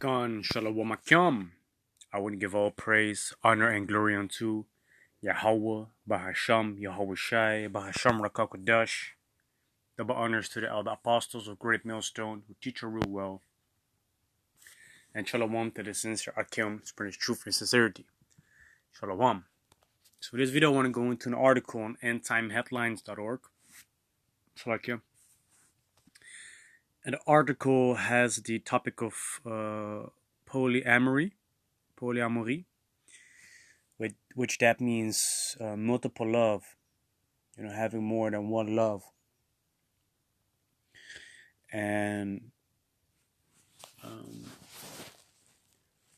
Second, Shalom. I want to give all praise, honor, and glory unto Yahawah, Bahasham, Yahawashi, Bahasham, Rawchaa, Qadash. Double honors to the elder apostles of great Millstone who teach her real well. And Shalom to the sincere Akim, spreading truth and sincerity. Shalom. So for this video, I want to go into an article on endtimeheadlines.org. Salakia. And the article has the topic of polyamory, which that means multiple love, having more than one love. And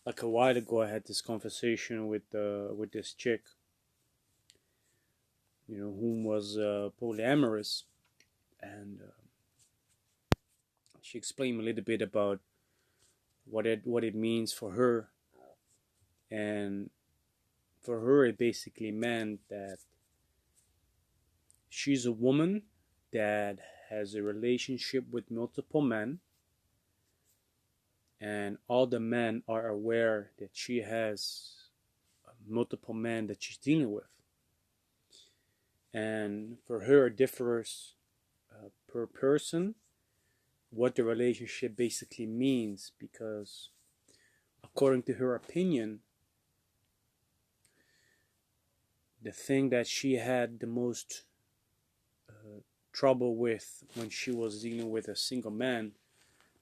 like a while ago, I had this conversation with this chick, whom was polyamorous, and she explained a little bit about what it means for her. And for her, it basically meant that she's a woman that has a relationship with multiple men, and all the men are aware that she has multiple men that she's dealing with. And for her, it differs per person what the relationship basically means, because according to her opinion, the thing that she had the most trouble with when she was dealing with a single man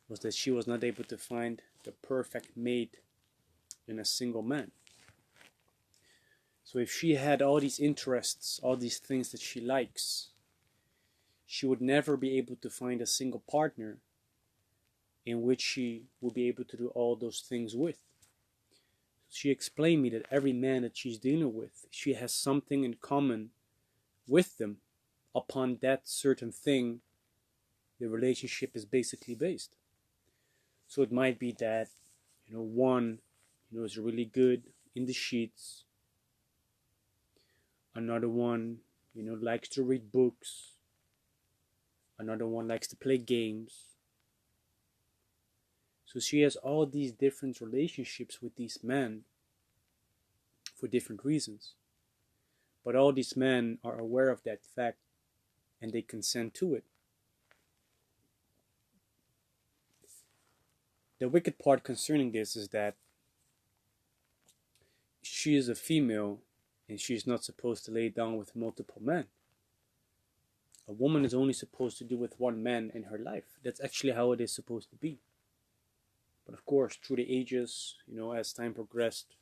was that she was not able to find the perfect mate in a single man. So if she had all these interests, all these things that she likes, she would never be able to find a single partner in which she would be able to do all those things with. She explained me that every man that she's dealing with, she has something in common with them. Upon that certain thing, the relationship is basically based. So it might be that, one, is really good in the sheets. Another one, likes to read books. Another one likes to play games. So she has all these different relationships with these men for different reasons. But all these men are aware of that fact and they consent to it. The wicked part concerning this is that she is a female and she is not supposed to lay down with multiple men. A woman is only supposed to do with one man in her life. That's actually how it is supposed to be. But of course, through the ages, as time progressed,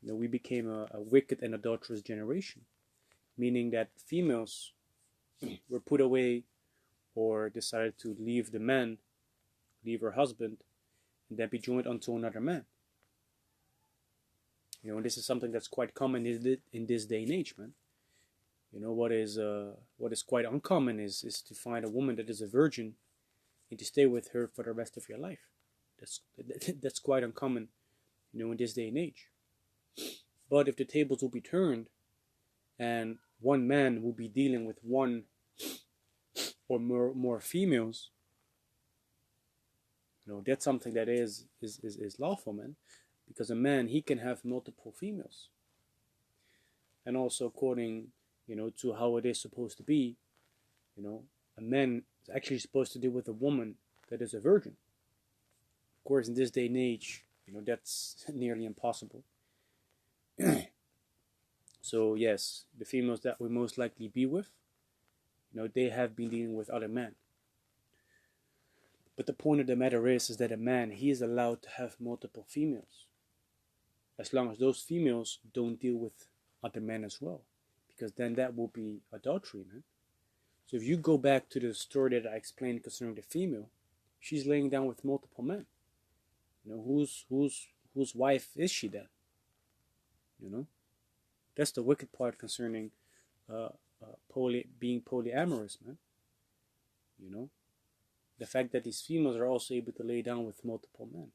we became a wicked and adulterous generation. Meaning that females were put away or decided to leave the man, leave her husband, and then be joined unto another man. And this is something that's quite common in this day and age, man. What is quite uncommon is to find a woman that is a virgin and to stay with her for the rest of your life. That's quite uncommon, in this day and age. But if the tables will be turned and one man will be dealing with one or more females, that's something that is lawful, man. Because a man, he can have multiple females. And also according, to how it is supposed to be, a man is actually supposed to deal with a woman that is a virgin. Of course, in this day and age, that's nearly impossible. So yes, the females that we most likely be with, they have been dealing with other men. But the point of the matter is that a man, he is allowed to have multiple females, as long as those females don't deal with other men as well, because then that will be adultery, man. So if you go back to the story that I explained concerning the female, she's laying down with multiple men. Whose wife is she then? That's the wicked part concerning being polyamorous, man. The fact that these females are also able to lay down with multiple men.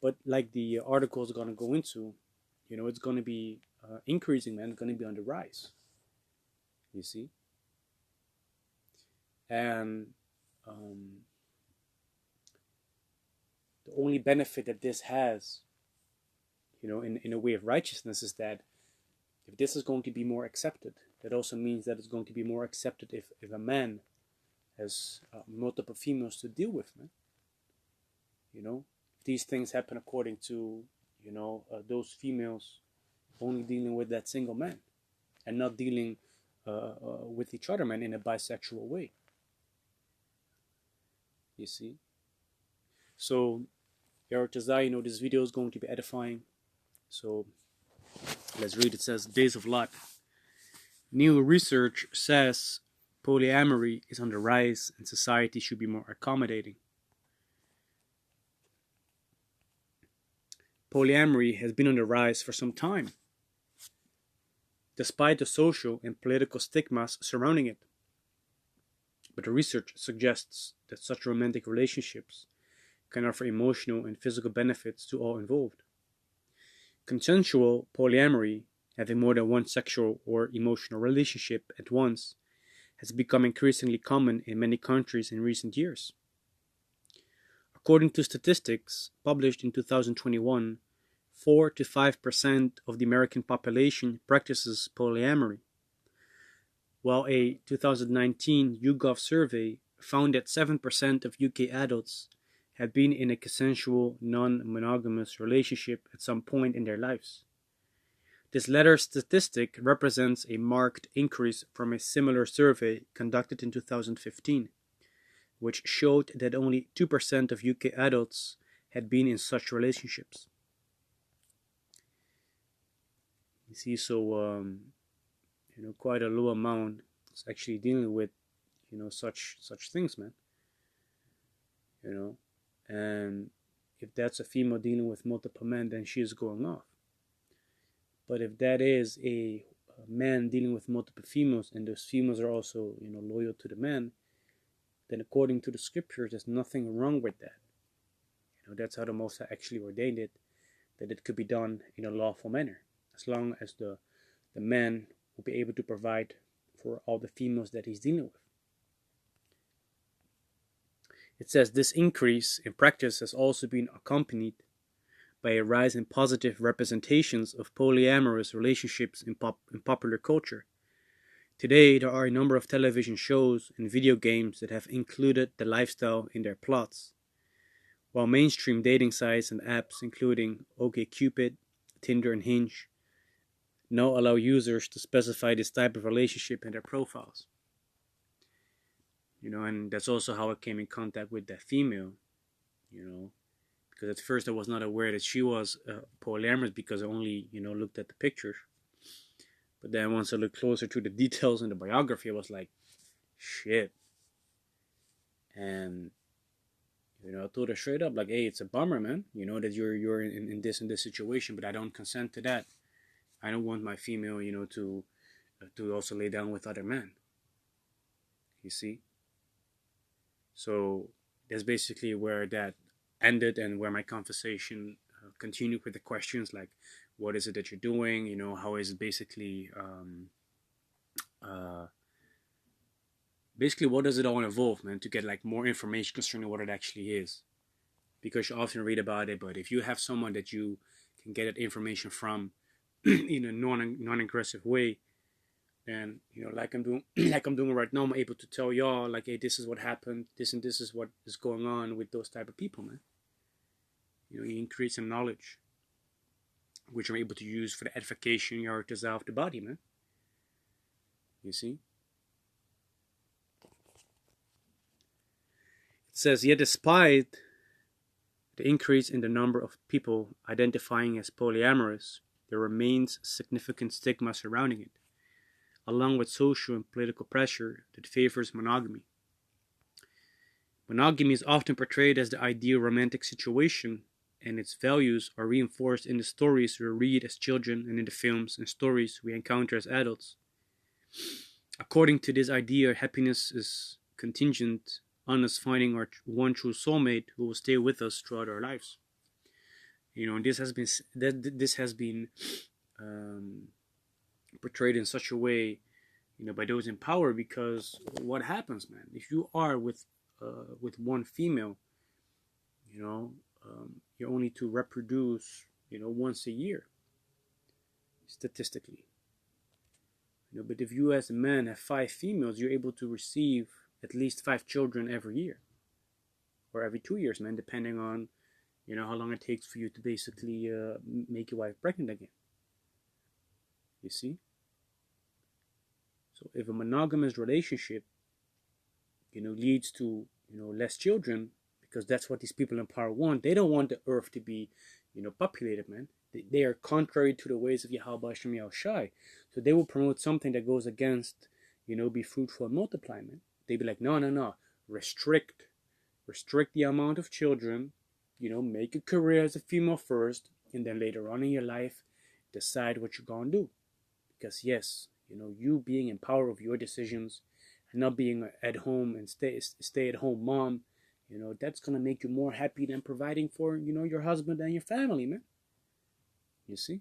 But like the article is going to go into, it's going to be increasing, man. It's going to be on the rise. You see? And the only benefit that this has, in a way of righteousness, is that if this is going to be more accepted, that also means that it's going to be more accepted if a man has multiple females to deal with, man. These things happen according to, those females only dealing with that single man and not dealing with each other, man, in a bisexual way. You see? So, Rawchaa, this video is going to be edifying. So, let's read. It says, Days of Lot. New research says polyamory is on the rise and society should be more accommodating. Polyamory has been on the rise for some time, despite the social and political stigmas surrounding it. But the research suggests that such romantic relationships can offer emotional and physical benefits to all involved. Consensual polyamory, having more than one sexual or emotional relationship at once, has become increasingly common in many countries in recent years. According to statistics published in 2021, 4 to 5% of the American population practices polyamory, while a 2019 YouGov survey found that 7% of UK adults had been in a consensual, non-monogamous relationship at some point in their lives. This latter statistic represents a marked increase from a similar survey conducted in 2015, which showed that only 2% of UK adults had been in such relationships. You see, so quite a low amount is actually dealing with, such things, man. And if that's a female dealing with multiple men, then she is going off. But if that is a man dealing with multiple females, and those females are also, loyal to the man, then according to the scriptures, there's nothing wrong with that. That's how the Most High actually ordained it, that it could be done in a lawful manner, as long as the man will be able to provide for all the females that he's dealing with. It says this increase in practice has also been accompanied by a rise in positive representations of polyamorous relationships in popular culture. Today, there are a number of television shows and video games that have included the lifestyle in their plots, while mainstream dating sites and apps including OkCupid, Tinder, and Hinge now allow users to specify this type of relationship in their profiles. And that's also how I came in contact with that female, because at first I was not aware that she was polyamorous because I only, looked at the pictures. But then once I looked closer to the details in the biography, I was like, shit. And, I told her straight up, like, hey, it's a bummer, man, that you're in this situation, but I don't consent to that. I don't want my female, to also lay down with other men. You see? So that's basically where that ended and where my conversation continued with the questions like, what is it that you're doing? How is it basically what does it all involve, man, to get like more information concerning what it actually is? Because you often read about it, but if you have someone that you can get that information from in a non-aggressive way, then like I'm doing right now, I'm able to tell y'all like, hey, this is what happened, this and this is what is going on with those type of people, man. You increase some knowledge, which I'm able to use for the edification of the body, man. You see? It says, yet despite the increase in the number of people identifying as polyamorous, there remains significant stigma surrounding it, along with social and political pressure that favors monogamy. Monogamy is often portrayed as the ideal romantic situation, and its values are reinforced in the stories we read as children and in the films and stories we encounter as adults. According to this idea, happiness is contingent on us finding our one true soulmate who will stay with us throughout our lives. This has been portrayed in such a way, by those in power, because what happens, man, if you are with one female, you're only to reproduce, once a year, statistically. But if you as a man have 5 females, you're able to receive at least 5 children every year, or every 2 years, man, depending on, how long it takes for you to basically make your wife pregnant again. You see? So if a monogamous relationship, leads to, less children, because that's what these people in power want. They don't want the earth to be, populated, man. They are contrary to the ways of Yahawah, Bahasham, Yahawashi. So they will promote something that goes against, be fruitful and multiply, man. They'd be like, no. Restrict the amount of children, make a career as a female first, and then later on in your life, decide what you're going to do. Because yes, you being in power of your decisions and not being at home and stay at home mom, that's going to make you more happy than providing for, your husband and your family, man. You see?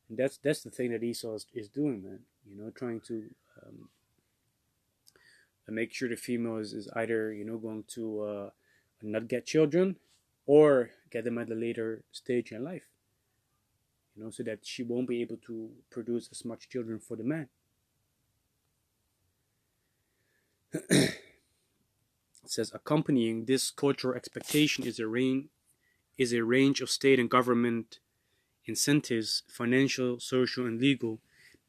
And that's the thing that Esau is doing, man. Trying to make sure the female is either, going to not get children or get them at a later stage in life. So that she won't be able to produce as much children for the man. It says, accompanying this cultural expectation is a range of state and government incentives, financial, social, and legal,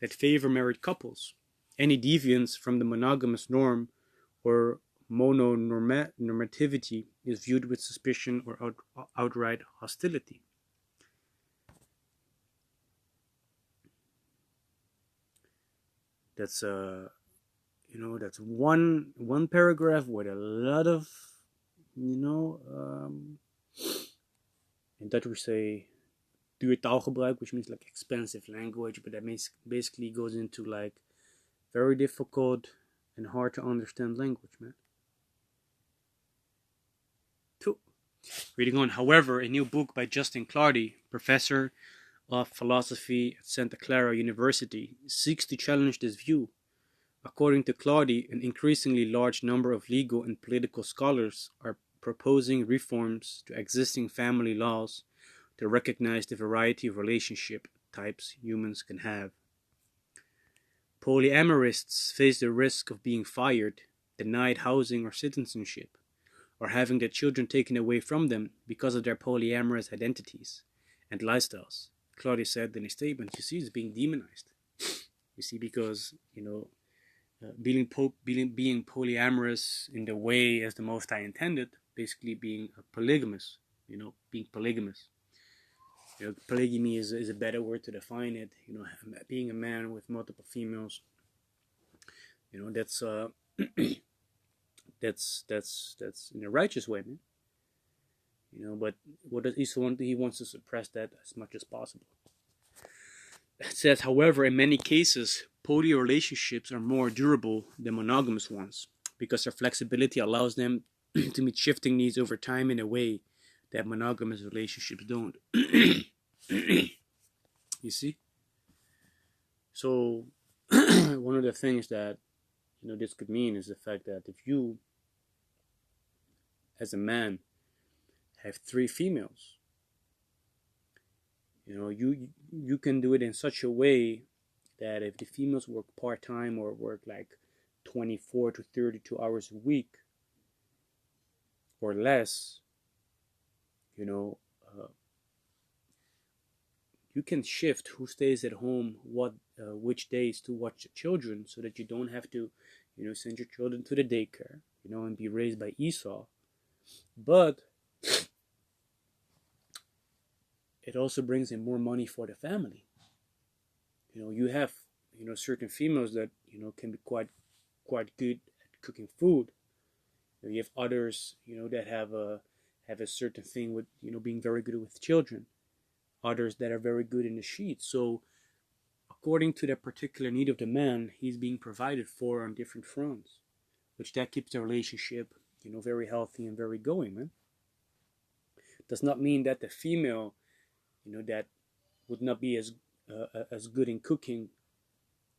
that favor married couples. Any deviance from the monogamous norm or mononormativity is viewed with suspicion or outright hostility. That's that's one paragraph with a lot of, in Dutch we say duur taalgebruik, which means like expensive language, but that basically goes into like very difficult and hard to understand language, man. 2. Reading on, however, a new book by Justin Clardy, professor of philosophy at Santa Clara University, seeks to challenge this view. According to Clardy, an increasingly large number of legal and political scholars are proposing reforms to existing family laws to recognize the variety of relationship types humans can have. Polyamorists face the risk of being fired, denied housing or citizenship, or having their children taken away from them because of their polyamorous identities and lifestyles. Clardy said in a statement, you see, it's being demonized. You see, because, being polyamorous in the way as the Most High intended, basically being polygamous, being polygamous. Polygamy is a better word to define it. Being a man with multiple females. That's that's in a righteous way, man. But what does Esau want? He wants to suppress that as much as possible. It says, however, in many cases, poly relationships are more durable than monogamous ones because their flexibility allows them to meet shifting needs over time in a way that monogamous relationships don't. You see? So, one of the things that, this could mean is the fact that if you, as a man, have 3 females, you can do it in such a way that if the females work part-time or work like 24 to 32 hours a week or less, you can shift who stays at home, which days to watch the children, so that you don't have to, send your children to the daycare, and be raised by Esau. But it also brings in more money for the family. You have, certain females that, can be quite good at cooking food. You have others, that have a certain thing with, being very good with children. Others that are very good in the sheets. So according to the particular need of the man, he's being provided for on different fronts, which that keeps the relationship, very healthy and very going, man. Does not mean that the female, that would not be as good in cooking,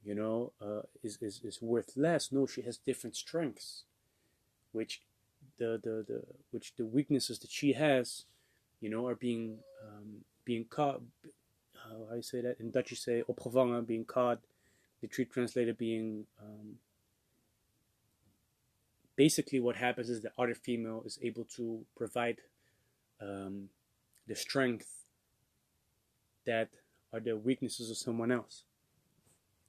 is worth less. No, she has different strengths, which the weaknesses that she has, are being caught. How you say that? In Dutch you say opgevangen, being caught. Literally translated being basically what happens is the other female is able to provide the strength that are the weaknesses of someone else.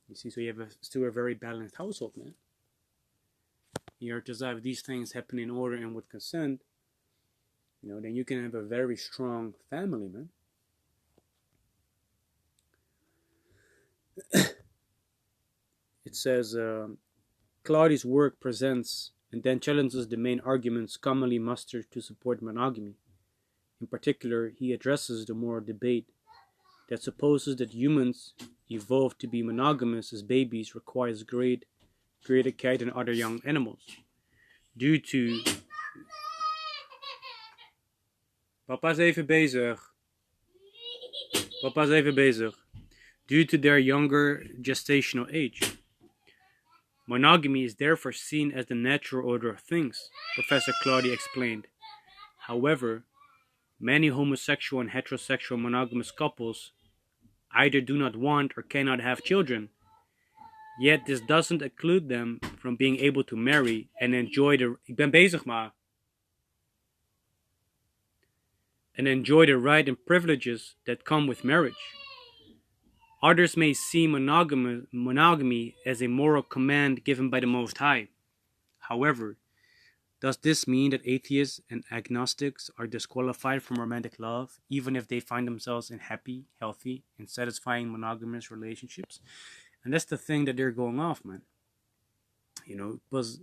You see, so you have still a very balanced household, man. You're just have these things happen in order and with consent, then you can have a very strong family, man. It says, Claudi's work presents and then challenges the main arguments commonly mustered to support monogamy. In particular, he addresses the moral debate that supposes that humans evolved to be monogamous as babies requires greater care than other young animals. Due to... Papa's even bezig. Papa's even bezig. Due to their younger gestational age. Monogamy is therefore seen as the natural order of things, Professor Claudia explained. However, many homosexual and heterosexual monogamous couples either do not want or cannot have children. Yet this doesn't exclude them from being able to marry and enjoy the... Ik ben bezig maar. And enjoy the right and privileges that come with marriage. Others may see monogamy as a moral command given by the Most High. However, does this mean that atheists and agnostics are disqualified from romantic love, even if they find themselves in happy, healthy, and satisfying monogamous relationships? And that's the thing that they're going off, man. Because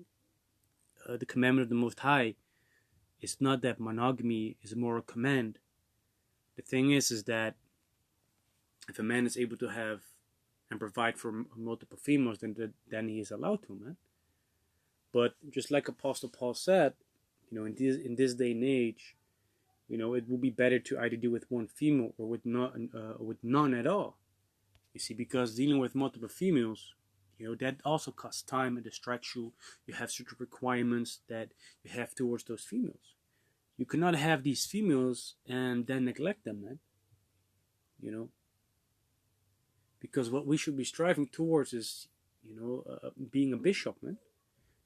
the commandment of the Most High is not that monogamy is a moral command. The thing is that if a man is able to have and provide for multiple females, then he is allowed to, man. But just like Apostle Paul said, in this day and age, it will be better to either deal with one female or with none at all. You see, because dealing with multiple females, that also costs time and distracts you. You have certain requirements that you have towards those females. You cannot have these females and then neglect them, man. Because what we should be striving towards is, being a bishop, man.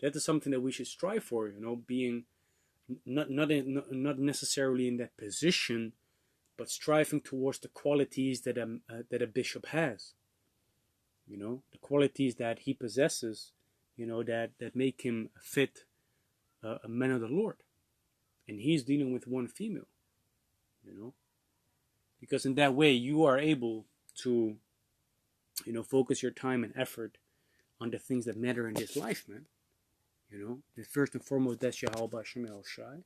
That is something that we should strive for, being not necessarily in that position, but striving towards the qualities that a bishop has. The qualities that he possesses, that make him fit a man of the Lord. And he's dealing with one female, because in that way you are able to, focus your time and effort on the things that matter in this life, man. The first and foremost, that's Yahawah, Bahasham, Yahawashi,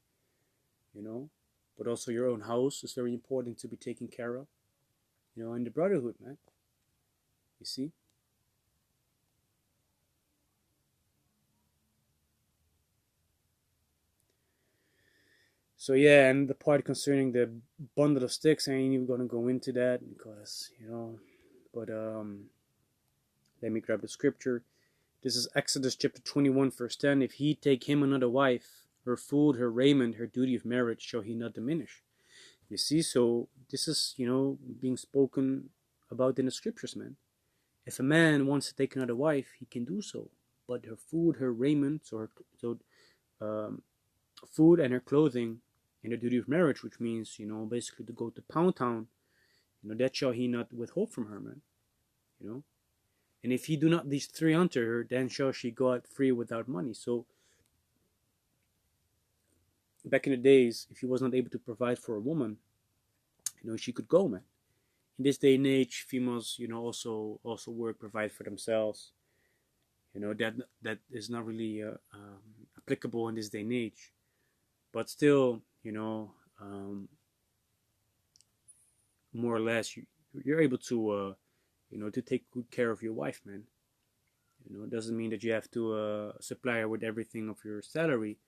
but also your own house is very important to be taken care of, and the brotherhood, man. You see? So yeah, and the part concerning the bundle of sticks, I ain't even gonna go into that because, but let me grab the scripture. This is Exodus chapter 21, verse 10. If he take him another wife, her food, her raiment, her duty of marriage shall he not diminish. You see, so this is, being spoken about in the scriptures, man. If a man wants to take another wife, he can do so. But her food, her raiment, food and her clothing, and the duty of marriage, which means, basically to go to Pound Town, that shall he not withhold from her, man. And if he do not these three unto her, then shall she go out free without money. So, back in the days, if he was not able to provide for a woman, she could go, man. In this day and age, females, also work, provide for themselves. That is not really applicable in this day and age. But still, more or less, you're able to, to take good care of your wife, man. It doesn't mean that you have to supply her with everything of your salary,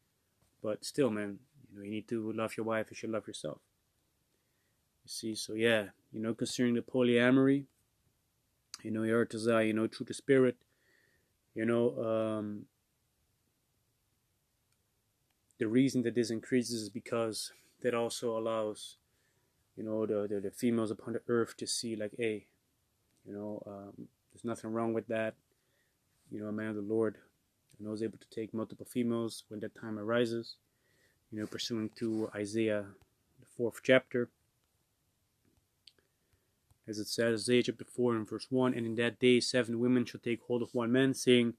but still, man, you need to love your wife as you love yourself. You see, so yeah, concerning the polyamory, Rawchaa, through the Spirit, the reason that this increases is because that also allows you know, the females upon the earth to see like, hey, you know, there's nothing wrong with that. You know, a man of the Lord, you know, is able to take multiple females when that time arises. You know, pursuing to Isaiah, the 4th chapter. As it says, Isaiah chapter 4 and verse 1, and in that day 7 women shall take hold of one man, saying,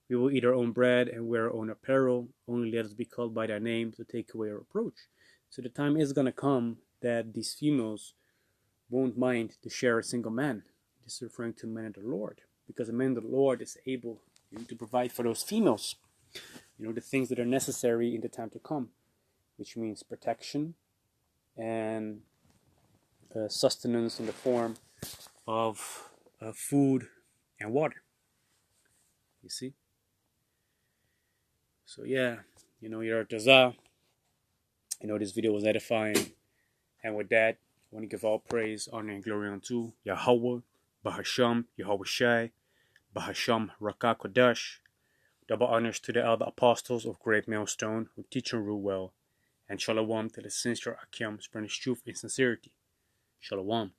we will eat our own bread and wear our own apparel. Only let us be called by thy name to take away our reproach. So the time is going to come that these females won't mind to share a single man. This is referring to men of the Lord. Because a man of the Lord is able, you know, to provide for those females, you know, the things that are necessary in the time to come. Which means protection and sustenance in the form of food and water. You see? So yeah, you know, Rawchaa. You know, this video was edifying. And with that, I want to give all praise, honor, and glory unto Yahawah, Bahasham, Yahawashi, Bahasham, Rawchaa, Qadash. Double honors to the elder apostles of great Millstone who teach and rule well. And shalom to the sincere Akim, spreading truth and sincerity. Shalom.